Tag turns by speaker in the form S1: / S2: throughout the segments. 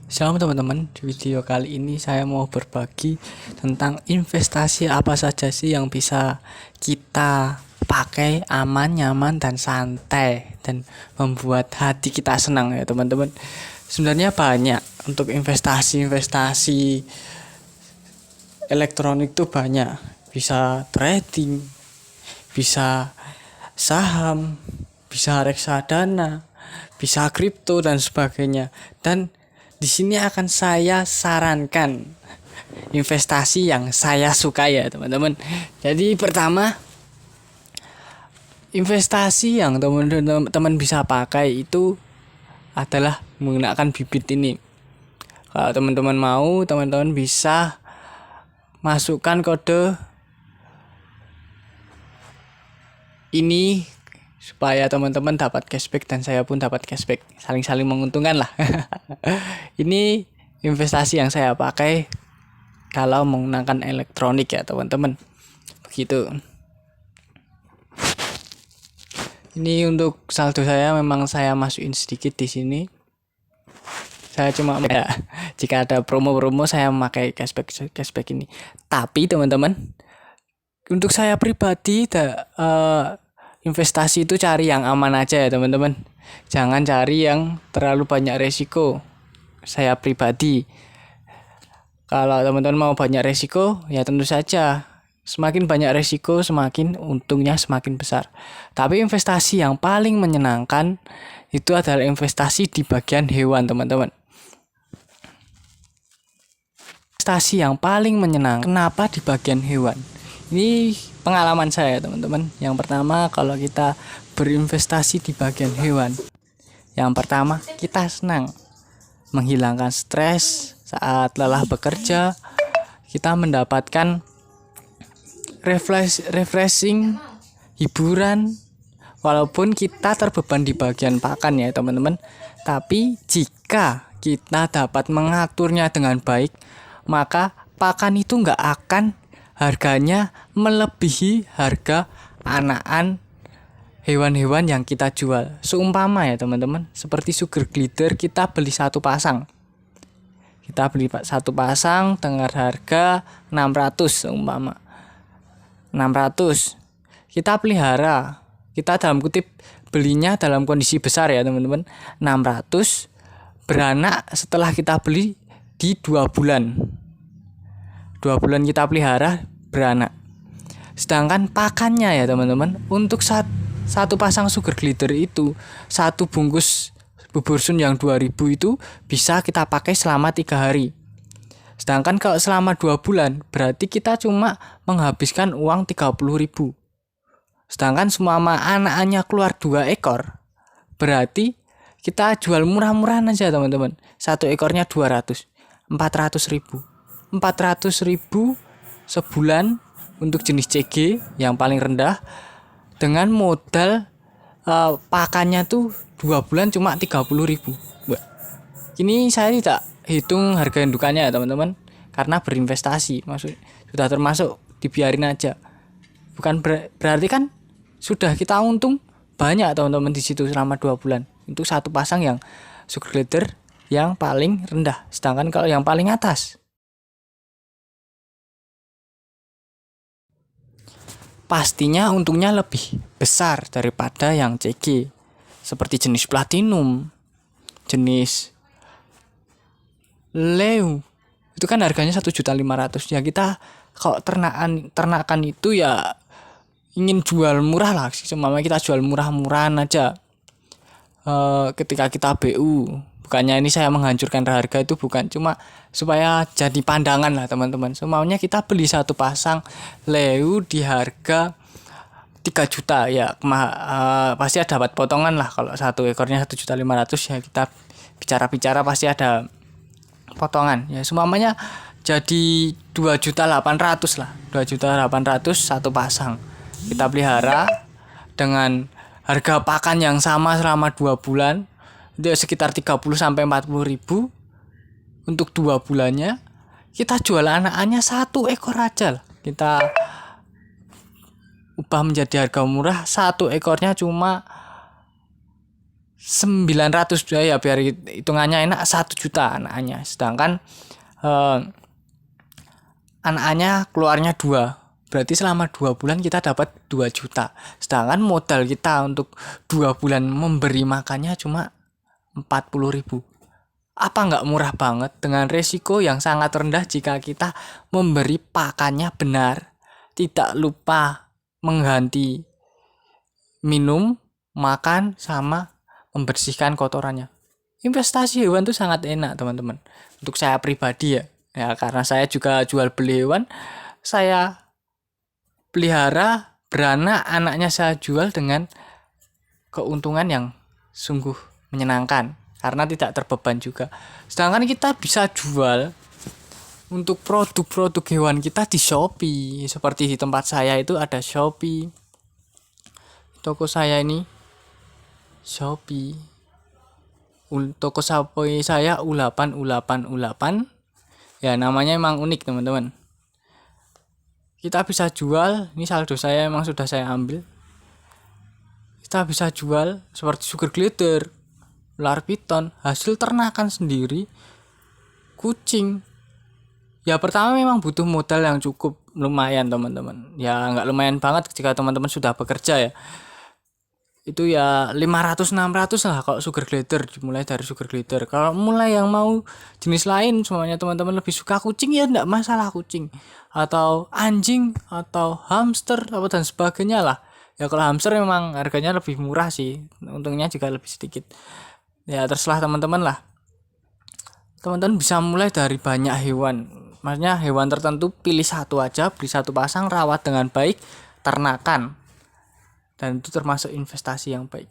S1: Shalom teman-teman, di video kali ini saya mau berbagi tentang investasi apa saja sih yang bisa kita pakai aman, nyaman, dan santai dan membuat hati kita senang ya teman-teman. Sebenarnya banyak untuk investasi elektronik tuh banyak. Bisa trading, bisa saham, bisa reksadana, bisa kripto dan sebagainya. Dan di sini akan saya sarankan investasi yang saya suka ya teman-teman. Jadi pertama, investasi yang teman-teman bisa pakai itu adalah menggunakan bibit ini. Kalau teman-teman mau, teman-teman bisa masukkan kode ini supaya teman-teman dapat cashback dan saya pun dapat cashback, saling-saling menguntungkan lah. Ini investasi yang saya pakai kalau menggunakan elektronik ya teman-teman, begitu. Ini untuk saldo saya memang saya masukin sedikit di sini. Saya cuma ya, jika ada promo-promo saya memakai cashback ini. Tapi teman-teman, untuk saya pribadi investasi itu cari yang aman aja ya teman-teman. Jangan cari yang terlalu banyak resiko. Saya pribadi, kalau teman-teman mau banyak resiko, ya tentu saja semakin banyak resiko semakin untungnya semakin besar. Tapi investasi yang paling menyenangkan itu adalah investasi di bagian hewan teman-teman. Investasi yang paling menyenangkan kenapa di bagian hewan? Ini pengalaman saya teman-teman. Yang pertama, kalau kita berinvestasi di bagian hewan, yang pertama kita senang, menghilangkan stres saat lelah bekerja, kita mendapatkan refreshing, hiburan, walaupun kita terbeban di bagian pakan ya teman-teman. Tapi jika kita dapat mengaturnya dengan baik, maka pakan itu nggak akan harganya melebihi harga anakan hewan-hewan yang kita jual. Seumpama ya teman-teman, seperti sugar glider, kita beli satu pasang. Kita beli satu pasang dengan harga 600 seumpama. 600. Kita pelihara. Kita dalam kutip belinya dalam kondisi besar ya teman-teman. 600 beranak setelah kita beli di 2 bulan. 2 bulan kita pelihara beranak. Sedangkan pakannya ya teman-teman, untuk satu pasang sugar glider itu, satu bungkus bubur sun yang 2000 itu bisa kita pakai selama 3 hari. Sedangkan kalau selama 2 bulan berarti kita cuma menghabiskan uang 30.000. Sedangkan semua anak-anaknya keluar 2 ekor, berarti kita jual murah-murahan aja teman-teman. Satu ekornya 200, 400.000. 400.000 sebulan untuk jenis CG yang paling rendah, dengan modal pakannya tuh 2 bulan cuma 30.000. Ini saya tidak hitung harga indukannya ya teman-teman, karena berinvestasi maksud sudah termasuk dibiarin aja. Bukan berarti kan sudah kita untung banyak teman-teman di situ selama 2 bulan untuk satu pasang yang sugar glider yang paling rendah. Sedangkan kalau yang paling atas, pastinya untungnya lebih besar daripada yang CG, seperti jenis platinum, jenis leu. Itu kan harganya 1.500.000 ya. Kita kalau ternakan itu ya ingin jual murah lah, semama kita jual murah-murahan aja. Ketika kita BU, bukannya ini saya menghancurkan harga, itu bukan, cuma supaya jadi pandangan lah teman-teman. Semuanya kita beli satu pasang leu di harga 3 juta ya, pasti ada dapat potongan lah. Kalau satu ekornya 1.500.000 ya, kita bicara-bicara pasti ada potongan ya. Semuanya jadi 2.800.000 lah, 2.800.000 satu pasang. Kita pelihara dengan harga pakan yang sama selama 2 bulan, itu sekitar 30-40.000 untuk 2 bulannya. Kita jual anak-anaknya 1 ekor aja lah, kita ubah menjadi harga murah. 1 ekornya cuma 900 ya, biar hitungannya enak, 1 juta anaknya. Sedangkan anaknya keluarnya 2, berarti selama 2 bulan kita dapat 2 juta. Sedangkan modal kita untuk 2 bulan memberi makannya cuma 40.000. Apa nggak murah banget dengan resiko yang sangat rendah jika kita memberi pakannya benar, tidak lupa mengganti minum, makan, sama membersihkan kotorannya. Investasi hewan tuh sangat enak teman-teman. Untuk saya pribadi ya karena saya juga jual beli hewan, saya pelihara beranak, anaknya saya jual dengan keuntungan yang sungguh menyenangkan karena tidak terbeban juga. Sedangkan kita bisa jual untuk produk-produk hewan kita di Shopee. Seperti di tempat saya itu ada Shopee. Toko saya ini Shopee. Toko Shopee saya U8 U8 U8. Ya namanya emang unik teman-teman. Kita bisa jual, ini saldo saya emang sudah saya ambil. Kita bisa jual seperti sugar glider, ular piton, hasil ternakan sendiri, kucing. Ya pertama memang butuh modal yang cukup lumayan teman-teman. Ya nggak lumayan banget jika teman-teman sudah bekerja ya. Itu ya 500-600 lah kalau sugar glider, dimulai dari sugar glider. Kalau mulai yang mau jenis lain, semuanya teman-teman lebih suka kucing ya nggak masalah kucing. Atau anjing, atau hamster, apa dan sebagainya lah. Ya kalau hamster memang harganya lebih murah sih, untungnya juga lebih sedikit. Ya terserah teman-teman lah. Teman-teman bisa mulai dari banyak hewan. Maksudnya hewan tertentu pilih satu aja, beli satu pasang, rawat dengan baik, ternakan. Dan itu termasuk investasi yang baik.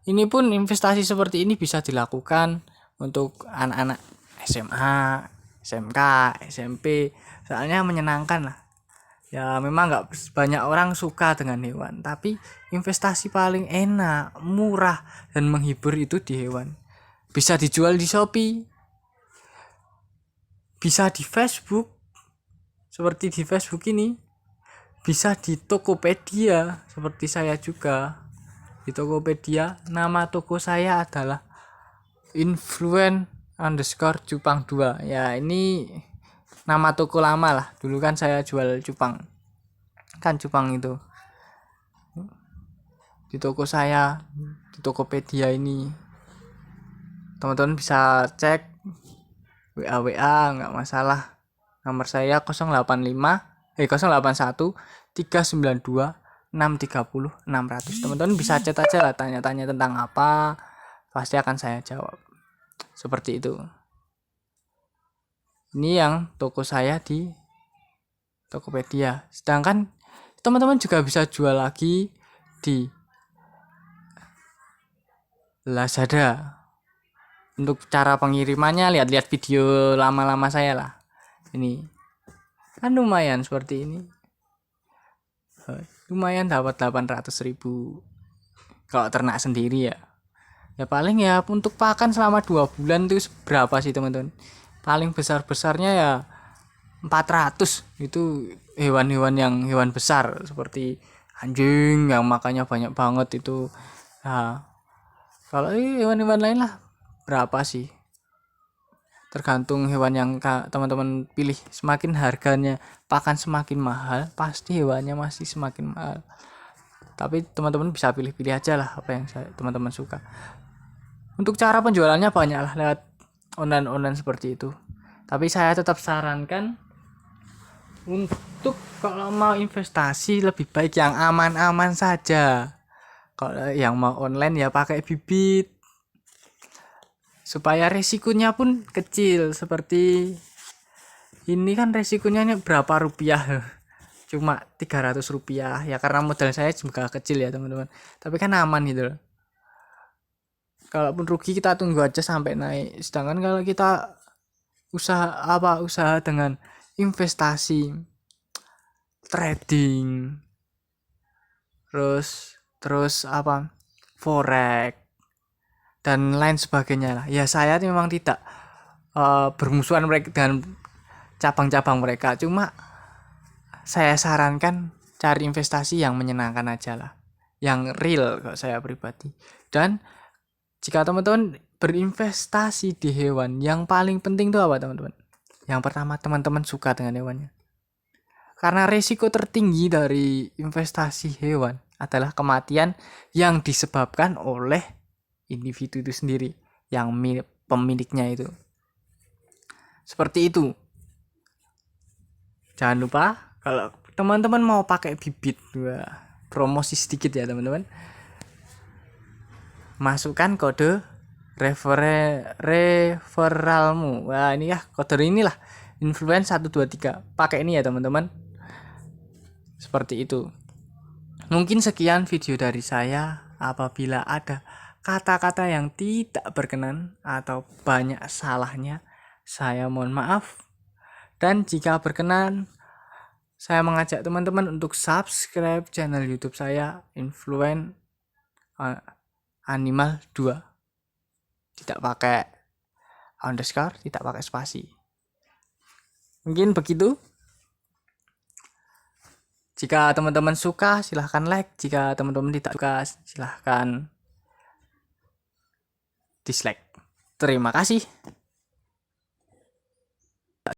S1: Ini pun investasi seperti ini bisa dilakukan untuk anak-anak SMA, SMK, SMP. Soalnya menyenangkan lah. Ya memang nggak banyak orang suka dengan hewan, tapi investasi paling enak, murah, dan menghibur itu di hewan. Bisa dijual di Shopee, bisa di Facebook, seperti di Facebook ini, bisa di Tokopedia, seperti saya juga. Di Tokopedia, nama toko saya adalah influen_cupang2. Ya ini nama toko lama lah, dulu kan saya jual cupang, kan cupang itu. Di toko saya, di Tokopedia ini, teman-teman bisa cek WA nggak masalah. Nomor saya 081 392 630 600. Teman-teman bisa chat aja lah, tanya-tanya tentang apa, pasti akan saya jawab. Seperti itu. Ini yang toko saya di Tokopedia. Sedangkan teman-teman juga bisa jual lagi di Lazada. Untuk cara pengirimannya lihat-lihat video lama-lama saya lah. Ini kan lumayan seperti ini. Lumayan dapat 800.000 kalau ternak sendiri ya. Ya paling ya untuk pakan selama 2 bulan itu berapa sih teman-teman? Paling besar-besarnya ya 400. Itu hewan-hewan yang hewan besar seperti anjing yang makannya banyak banget itu. Nah, kalau hewan-hewan lain lah berapa sih? Tergantung hewan yang teman-teman pilih. Semakin harganya pakan semakin mahal, pasti hewannya masih semakin mahal. Tapi teman-teman bisa pilih-pilih aja lah apa yang teman-teman suka. Untuk cara penjualannya banyak lah lewat online seperti itu. Tapi saya tetap sarankan untuk kalau mau investasi lebih baik yang aman-aman saja. Kalau yang mau online ya pakai bibit, supaya resikonya pun kecil. Seperti ini kan resikonya berapa rupiah, cuma 300 rupiah ya, karena modal saya juga kecil ya teman-teman, tapi kan aman gitu loh. Kalaupun rugi kita tunggu aja sampai naik. Sedangkan kalau kita usaha dengan investasi, trading, terus forex dan lain sebagainya lah. Ya saya memang tidak bermusuhan mereka dengan cabang-cabang mereka, cuma saya sarankan cari investasi yang menyenangkan aja lah, yang real kalau saya pribadi. Dan Jika teman-teman berinvestasi di hewan, yang paling penting itu apa teman-teman? Yang pertama, teman-teman suka dengan hewannya. Karena resiko tertinggi dari investasi hewan adalah kematian yang disebabkan oleh individu itu sendiri, yang pemiliknya itu. Seperti itu. Jangan lupa kalau teman-teman mau pakai bibit, promosi sedikit ya teman-teman. Masukkan kode referralmu. Wah, ini ya kode inilah influence 123. Pakai ini ya teman-teman. Seperti itu. Mungkin sekian video dari saya. Apabila ada kata-kata yang tidak berkenan atau banyak salahnya, saya mohon maaf. Dan jika berkenan, saya mengajak teman-teman untuk subscribe channel YouTube saya, Influence Animal 2. Tidak pakai underscore, tidak pakai spasi. Mungkin begitu. Jika teman-teman suka, silahkan like. Jika teman-teman tidak suka, silahkan dislike. Terima kasih.